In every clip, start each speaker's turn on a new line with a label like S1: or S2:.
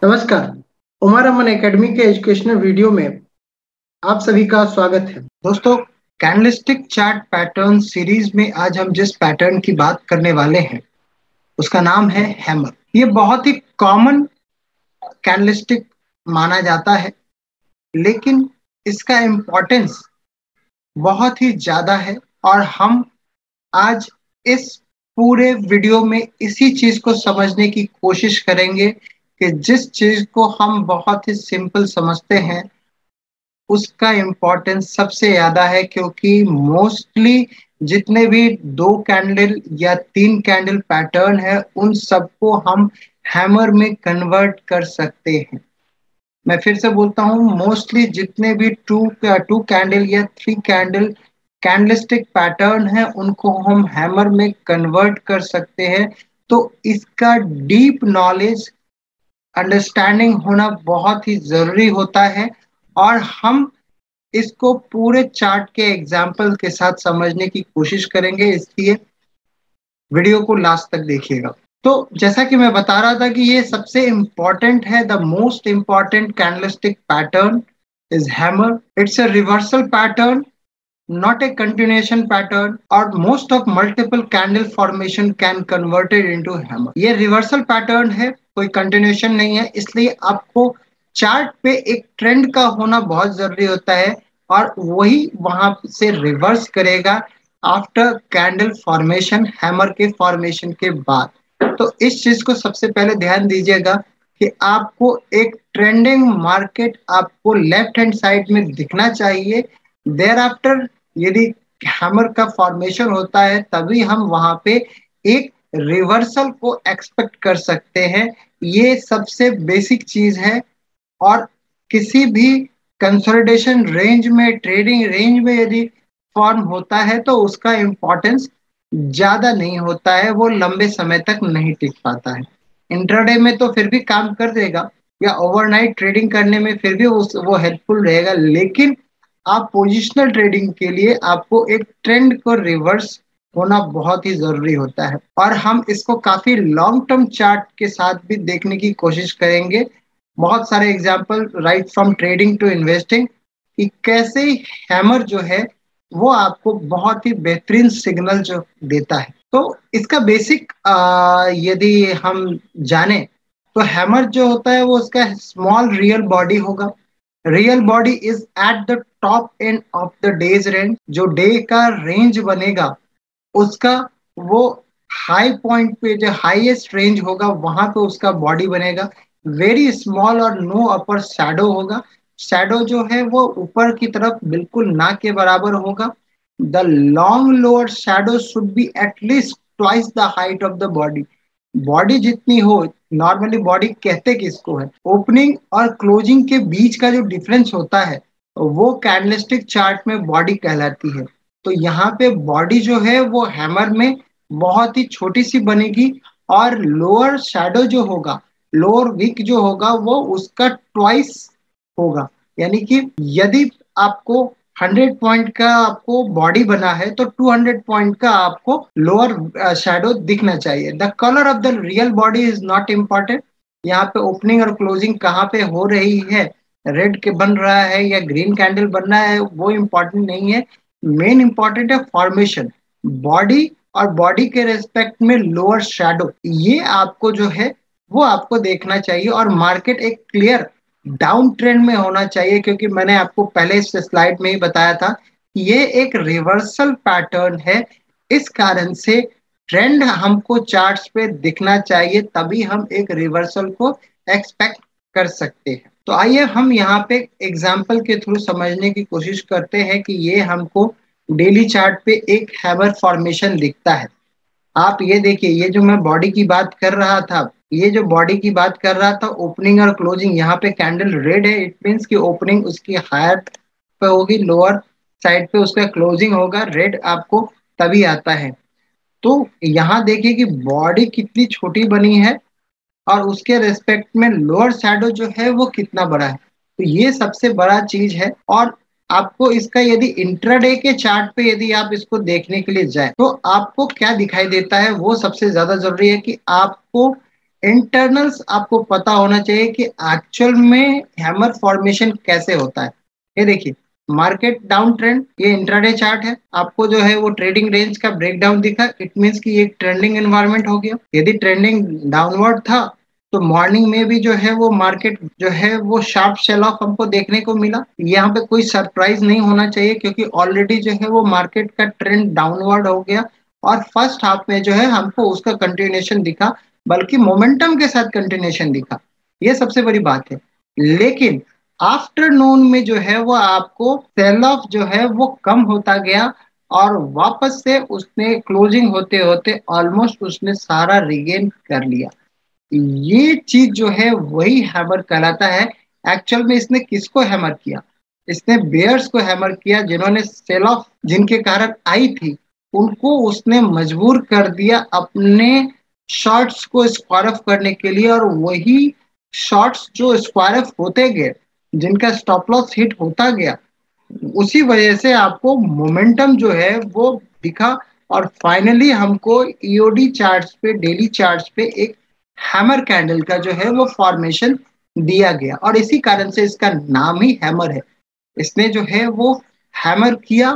S1: नमस्कार। उमर अमन एकेडमी के educational video में आप सभी का स्वागत है। दोस्तों, कैंडलस्टिक चार्ट पैटर्न सीरीज में आज हम जिस पैटर्न की बात करने वाले हैं उसका नाम है हैमर। ये बहुत ही कॉमन कैंडलस्टिक माना जाता है, लेकिन इसका इम्पोर्टेंस बहुत ही ज्यादा है और हम आज इस पूरे वीडियो में इसी चीज को समझने की कोशिश करेंगे कि जिस चीज को हम बहुत ही सिंपल समझते हैं उसका इम्पोर्टेंस सबसे ज्यादा है, क्योंकि मोस्टली जितने भी 2 कैंडल या 3 कैंडल पैटर्न है उन सबको हम हैमर में कन्वर्ट कर सकते हैं। मैं फिर से बोलता हूँ, मोस्टली जितने भी टू कैंडल या 3 कैंडल कैंडलस्टिक पैटर्न है उनको हम हैमर में कन्वर्ट कर सकते हैं। तो इसका डीप नॉलेज अंडरस्टैंडिंग होना बहुत ही जरूरी होता है और हम इसको पूरे चार्ट के एग्जाम्पल के साथ समझने की कोशिश करेंगे, इसलिए वीडियो को लास्ट तक देखिएगा। तो जैसा कि मैं बता रहा था कि ये सबसे इम्पॉर्टेंट है, the most important candlestick pattern is hammer. It's a reversal pattern, not a continuation pattern, or most of multiple candle formation can convert it into hammer। ये रिवर्सल पैटर्न है, कोई कंटिन्यूएशन नहीं है, इसलिए आपको चार्ट पे एक ट्रेंड का होना बहुत जरूरी होता है और वही वहां से रिवर्स करेगा आफ्टर कैंडल फॉर्मेशन, हैमर के फॉर्मेशन के बाद। तो इस चीज को सबसे पहले ध्यान दीजिएगा कि आपको एक ट्रेंडिंग मार्केट आपको लेफ्ट हैंड साइड में दिखना चाहिए। देयर आफ्टर यदि हैमर का फॉर्मेशन होता है तभी हम वहां पे एक रिवर्सल को एक्सपेक्ट कर सकते हैं। ये सबसे बेसिक चीज है और किसी भी कंसोलिडेशन रेंज में, ट्रेडिंग रेंज में यदि फॉर्म होता है तो उसका इम्पोर्टेंस ज्यादा नहीं होता है, वो लंबे समय तक नहीं टिक पाता है। इंट्राडे में तो फिर भी काम कर देगा या ओवरनाइट ट्रेडिंग करने में फिर भी वो हेल्पफुल रहेगा, लेकिन आप पोजिशनल ट्रेडिंग के लिए आपको एक ट्रेंड को रिवर्स होना बहुत ही जरूरी होता है और हम इसको काफी लॉन्ग टर्म चार्ट के साथ भी देखने की कोशिश करेंगे। बहुत सारे example right from trading to investing कि कैसे हैमर जो है वो आपको बहुत ही बेहतरीन सिग्नल जो देता है। तो इसका बेसिक यदि हम जाने तो हैमर जो होता है वो उसका स्मॉल रियल बॉडी होगा। Real body is at the top end of the days range. जो डे का रेंज बनेगा उसका वो हाई पॉइंट पे, जो हाईएस्ट रेंज होगा वहां पे उसका बॉडी बनेगा। वेरी स्मॉल और नो अपर शैडो होगा। शैडो जो है वो ऊपर की तरफ बिल्कुल ना के बराबर होगा। The long lower shadow should be at least twice the height of the body. Body जितनी हो, नॉर्मली बॉडी कहते किसको है, ओपनिंग और क्लोजिंग के बीच का जो डिफरेंस होता है वो कैंडलस्टिक चार्ट में बॉडी कहलाती है। तो यहाँ पे बॉडी जो है वो हैमर में बहुत ही छोटी सी बनेगी और लोअर शैडो जो होगा, लोअर विक जो होगा वो उसका ट्वाइस होगा। यानी कि यदि आपको 100 पॉइंट का आपको बॉडी बना है तो 200 पॉइंट का आपको लोअर शैडो दिखना चाहिए। The colour of the real body is not important. यहाँ पे ओपनिंग और क्लोजिंग कहाँ पे हो रही है, रेड के बन रहा है या ग्रीन कैंडल बन रहा है, वो इम्पोर्टेंट नहीं है। मेन इंपॉर्टेंट है फॉर्मेशन, बॉडी और बॉडी के रेस्पेक्ट में लोअर शैडो, ये आपको जो है वो आपको देखना चाहिए। और मार्केट एक क्लियर डाउन ट्रेंड में होना चाहिए, क्योंकि मैंने आपको पहले इस स्लाइड में ही बताया था कि ये एक रिवर्सल पैटर्न है। इस कारण से ट्रेंड हमको चार्ट्स पे दिखना चाहिए, तभी हम एक रिवर्सल को एक्सपेक्ट कर सकते हैं। तो आइए हम यहाँ पे एग्जाम्पल के थ्रू समझने की कोशिश करते हैं कि ये हमको डेली चार्ट पे एक हैमर फॉर्मेशन दिखता है। आप ये देखिए, ये जो मैं बॉडी की बात कर रहा था, ये जो बॉडी की बात कर रहा था, ओपनिंग और क्लोजिंग, यहाँ पे कैंडल रेड है, इट मीन्स कि ओपनिंग उसकी हायर पे होगी, लोअर साइड पे उसका क्लोजिंग होगा, रेड आपको तभी आता है। तो यहाँ देखिए कि बॉडी कितनी छोटी बनी है और उसके रेस्पेक्ट में लोअर शैडो जो है वो कितना बड़ा है। तो ये सबसे बड़ा चीज है। और आपको इसका यदि इंट्राडे के चार्ट पे यदि आप इसको देखने के लिए जाए तो आपको क्या दिखाई देता है, वो सबसे ज्यादा जरूरी है कि आपको इंटरनल्स आपको पता होना चाहिए कि एक्चुअल में हैमर फॉर्मेशन कैसे होता है। ये देखिए, मार्केट डाउन ट्रेंड, ये इंट्राडे चार्ट है। आपको जो है वो ट्रेडिंग रेंज का ब्रेकडाउन दिखा, इट मीन्स कि एक ट्रेंडिंग एनवायरनमेंट हो गया। यदि ट्रेंडिंग डाउनवर्ड था तो मॉर्निंग में भी जो है वो मार्केट जो है वो शार्प सेल ऑफ हमको देखने को मिला। यहाँ पे कोई सरप्राइज नहीं होना चाहिए क्योंकि ऑलरेडी जो है वो मार्केट का ट्रेंड डाउनवर्ड हो गया और फर्स्ट हाफ में जो है हमको उसका कंटिन्यूएशन दिखा, बल्कि मोमेंटम के साथ कंटिन्यूएशन दिखा। ये सबसे बड़ी बात है। लेकिन आफ्टरनून में जो है वो आपको सेल ऑफ जो है वो कम होता गया और वापस से उसने क्लोजिंग होते होते ऑलमोस्ट उसने सारा रिगेन कर लिया। ये चीज जो है वही हैमर कहलाता है। एक्चुअल में इसने किसको हैमर किया? इसने बेयर्स को हैमर किया, जिन्होंने सेल ऑफ जिनके कारण आई थी उनको उसने मजबूर कर दिया अपने शॉर्ट्स को स्क्वायर ऑफ करने के लिए। और वही शॉर्ट्स जो स्क्वायर ऑफ होते गए, जिनका स्टॉप लॉस हिट होता गया, उसी वजह से आपको मोमेंटम जो है वो दिखा और फाइनली हमको ईओडी चार्ट्स पे, डेली चार्ट्स पे एक हैमर कैंडल का जो है वो फॉर्मेशन दिया गया और इसी कारण से इसका नाम ही हैमर है। इसने जो है वो हैमर किया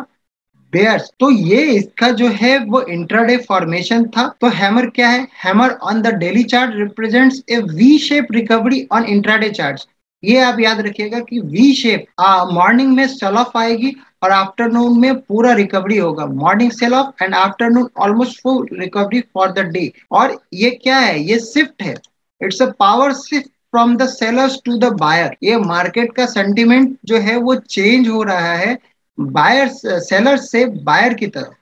S1: बेयर्स। तो ये इसका जो है वो इंट्राडे फॉर्मेशन था। तो हैमर क्या है? Hammer on the daily chart represents a V shape recovery on intraday charts. ये आप याद रखिएगा कि वी शेप मॉर्निंग में सेल ऑफ आएगी और आफ्टरनून में पूरा रिकवरी होगा। Morning sell off and afternoon almost full recovery for the day. और ये क्या है? ये शिफ्ट है। It's a power shift from the sellers to the buyer. ये मार्केट का सेंटिमेंट जो है वो चेंज हो रहा है बायर सेलर से बायर की तरफ।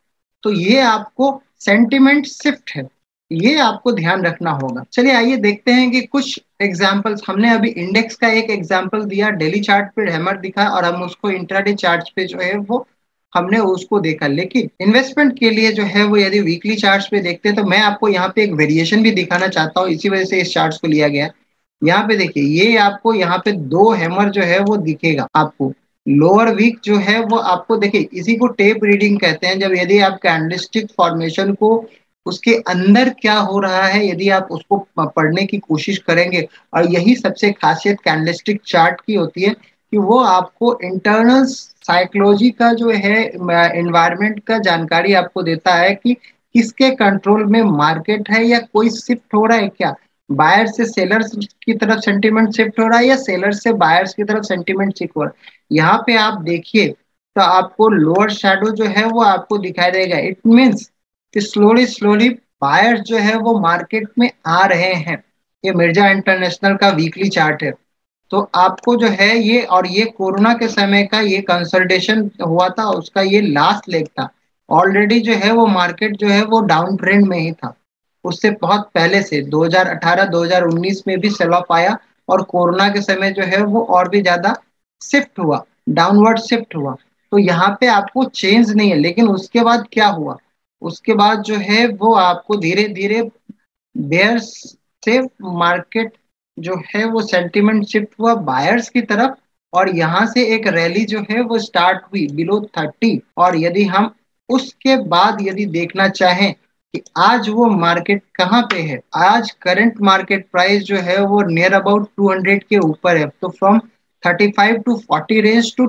S1: तो ये आपको सेंटिमेंट शिफ्ट है, ये आपको ध्यान रखना होगा। चलिए आइए देखते हैं कि कुछ एग्जांपल्स। हमने अभी इंडेक्स का एक एग्जांपल दिया, डेली चार्ट पे हैमर दिखा और हम उसको इंट्राडे चार्ट पे जो है वो हमने उसको देखा। लेकिन इन्वेस्टमेंट के लिए जो है वो यदि वीकली चार्ट्स पे देखते हैं तो मैं आपको यहाँ पे एक वेरिएशन भी दिखाना चाहता हूँ, इसी वजह से इस चार्ट्स को लिया गया। यहाँ पे देखिए, ये आपको यहाँ पे दो हैमर जो है वो दिखेगा आपको। लोअर वीक जो है वो आपको देखिए, इसी को टेप रीडिंग कहते हैं। जब यदि आप कैंडलस्टिक फॉर्मेशन को उसके अंदर क्या हो रहा है यदि आप उसको पढ़ने की कोशिश करेंगे, और यही सबसे खासियत कैंडलस्टिक चार्ट की होती है कि वो आपको इंटरनल साइकोलॉजी का जो है एनवायरनमेंट का जानकारी आपको देता है कि किसके कंट्रोल में मार्केट है या कोई शिफ्ट हो रहा है, क्या बायर से सेलर्स की तरफ सेंटीमेंट शिफ्ट हो रहा है या सेलर्स से बायर्स की तरफ सेंटीमेंट शिफ्ट हो रहा है। यहाँ पे आप देखिए तो आपको लोअर शैडो जो है वो आपको दिखाई देगा। इट मीन्स कि स्लोली स्लोली बायर्स जो है वो मार्केट में आ रहे हैं। ये मिर्जा इंटरनेशनल का वीकली चार्ट है। तो आपको जो है ये, और ये कोरोना के समय का ये कंसल्टेशन हुआ था, उसका ये लास्ट लेग था। ऑलरेडी जो है वो मार्केट जो है वो डाउन ट्रेंड में ही था। उससे बहुत पहले से 2018-2019 में भी सेल ऑफ आया और कोरोना के समय जो है वो और भी ज्यादा शिफ्ट हुआ, डाउनवर्ड शिफ्ट हुआ। तो यहाँ पे आपको चेंज नहीं है। लेकिन उसके बाद क्या हुआ? उसके बाद जो है वो आपको धीरे धीरे बेयर्स से मार्केट जो है वो सेंटिमेंट शिफ्ट हुआ बायर्स की तरफ और यहाँ से एक रैली जो है वो स्टार्ट हुई बिलो 30। और यदि हम उसके बाद यदि देखना चाहें कि आज वो मार्केट कहाँ पे है, आज करंट मार्केट प्राइस जो है वो नियर अबाउट 200 के ऊपर है। तो from 35 to 40 range to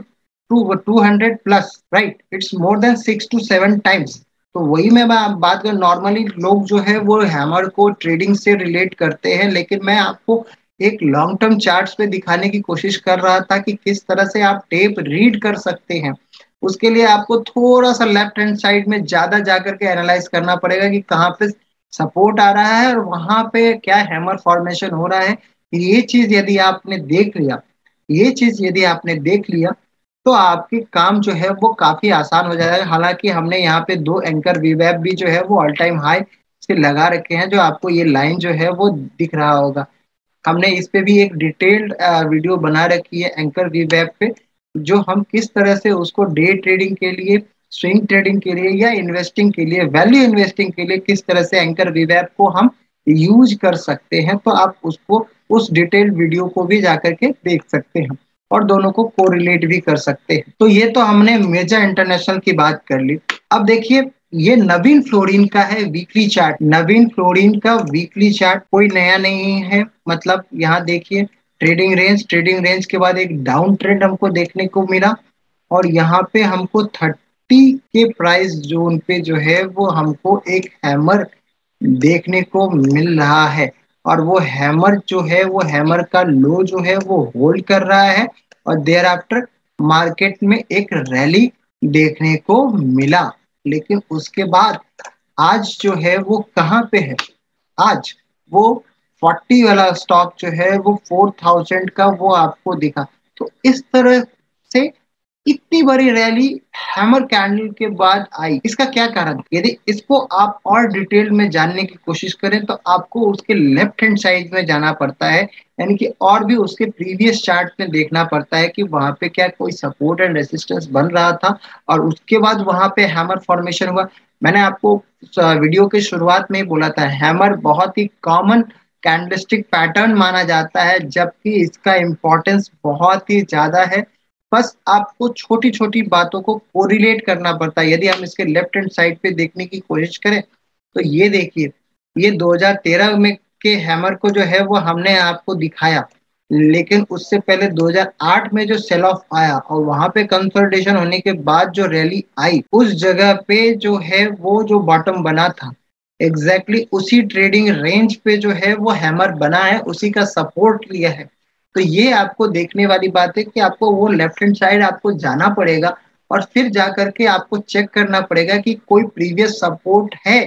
S1: 200 plus, right, it's more than 6 to 7 times. तो वही मैं बात कर, नॉर्मली लोग जो है वो हैमर को ट्रेडिंग से रिलेट करते हैं, लेकिन मैं आपको एक लॉन्ग टर्म चार्ट्स पे दिखाने की कोशिश कर रहा था कि किस तरह से आप टेप रीड कर सकते हैं। उसके लिए आपको थोड़ा सा लेफ्ट हैंड साइड में ज्यादा जाकर के एनालाइज करना पड़ेगा कि कहाँ पे सपोर्ट आ रहा है और वहां पे क्या हैमर फॉर्मेशन हो रहा है। ये चीज यदि आपने देख लिया, ये चीज यदि आपने देख लिया तो आपके काम जो है वो काफी आसान हो जाएगा। हालांकि हमने यहाँ पे दो एंकर वीवैप भी जो है वो ऑल टाइम हाई से लगा रखे हैं, जो आपको ये लाइन जो है वो दिख रहा होगा। हमने इस पे भी एक डिटेल्ड वीडियो बना रखी है एंकर वीवैप पे, जो हम किस तरह से उसको डे ट्रेडिंग के लिए, स्विंग ट्रेडिंग के लिए या इन्वेस्टिंग के लिए, वैल्यू इन्वेस्टिंग के लिए किस तरह से एंकर वीवैप को हम यूज कर सकते हैं। तो आप उसको, उस डिटेल्ड वीडियो को भी जाकर के देख सकते हैं और दोनों को कोरिलेट भी कर सकते हैं। तो ये तो हमने मिर्जा इंटरनेशनल की बात कर ली। अब देखिए ये नवीन फ्लोरिन का है वीकली चार्ट। नवीन फ्लोरिन का वीकली चार्ट कोई नया नहीं है। मतलब यहाँ देखिए ट्रेडिंग रेंज के बाद एक डाउन ट्रेंड हमको देखने को मिला और यहाँ पे हमको 30 के प्राइस जोन पे जो है वो हमको एक हैमर देखने को मिल रहा है और वो हैमर जो है वो हैमर का लो जो है वो होल्ड कर रहा है और देयर आफ्टर मार्केट में एक रैली देखने को मिला। लेकिन उसके बाद आज जो है वो कहाँ पे है? आज वो 40 वाला स्टॉक जो है वो 4000 का वो आपको दिखा। तो इस तरह से इतनी बड़ी रैली हैमर कैंडल के बाद आई, इसका क्या कारण? यदि इसको आप और डिटेल में जानने की कोशिश करें तो आपको उसके लेफ्ट हैंड साइड में जाना पड़ता है, यानी कि और भी उसके प्रीवियस चार्ट में देखना पड़ता है कि वहां पे क्या कोई सपोर्ट एंड रेसिस्टेंस बन रहा था और उसके बाद वहां पे हैमर फॉर्मेशन हुआ। मैंने आपको वीडियो के शुरुआत में ही बोला था हैमर बहुत ही कॉमन कैंडलस्टिक पैटर्न माना जाता है, जबकि इसका इम्पोर्टेंस बहुत ही ज्यादा है। बस आपको छोटी छोटी बातों को कोरिलेट करना पड़ता है। यदि हम इसके लेफ्ट हैंड साइड पे देखने की कोशिश करें तो ये देखिए, ये 2013 में के हैमर को जो है वो हमने आपको दिखाया, लेकिन उससे पहले 2008 में जो सेल ऑफ आया और वहां पे कंसोलिडेशन होने के बाद जो रैली आई, उस जगह पे जो है वो जो बॉटम बना था एग्जैक्टली उसी ट्रेडिंग रेंज पे जो है वो हैमर बना है, उसी का सपोर्ट लिया है। तो ये आपको देखने वाली बात है कि आपको वो लेफ्ट हैंड साइड आपको जाना पड़ेगा और फिर जा करके आपको चेक करना पड़ेगा कि कोई प्रीवियस सपोर्ट है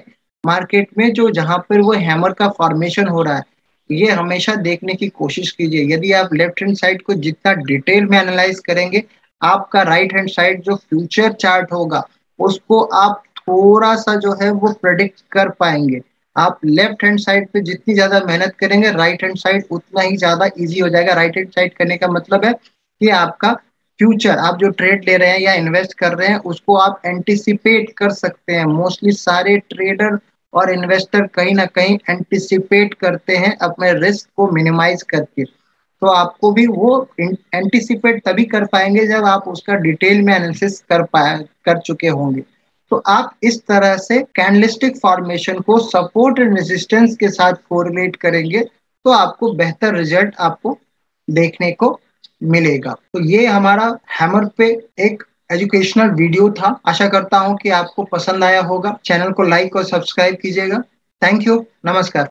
S1: मार्केट में जो जहां पर वो हैमर का फॉर्मेशन हो रहा है। ये हमेशा देखने की कोशिश कीजिए। यदि आप लेफ्ट हैंड साइड को जितना डिटेल में एनालाइज करेंगे, आपका राइट हैंड साइड जो फ्यूचर चार्ट होगा उसको आप थोड़ा सा जो है वो प्रेडिक्ट कर पाएंगे। आप लेफ्ट हैंड साइड पे जितनी ज्यादा मेहनत करेंगे, राइट हैंड साइड उतना ही ज्यादा इजी हो जाएगा। राइट हैंड साइड करने का मतलब है कि आपका फ्यूचर, आप जो ट्रेड ले रहे हैं या इन्वेस्ट कर रहे हैं उसको आप एंटिसिपेट कर सकते हैं। मोस्टली सारे ट्रेडर और इन्वेस्टर कहीं ना कहीं एंटिसिपेट करते हैं अपने रिस्क को मिनिमाइज करके। तो आपको भी वो एंटिसिपेट तभी कर पाएंगे जब आप उसका डिटेल में एनालिसिस कर चुके होंगे। तो आप इस तरह से कैंडलिस्टिक फॉर्मेशन को सपोर्ट एंड रेजिस्टेंस के साथ कोरिलेट करेंगे तो आपको बेहतर रिजल्ट आपको देखने को मिलेगा। तो ये हमारा हैमर पे एक एजुकेशनल वीडियो था। आशा करता हूँ कि आपको पसंद आया होगा। चैनल को लाइक और सब्सक्राइब कीजिएगा। थैंक यू, नमस्कार।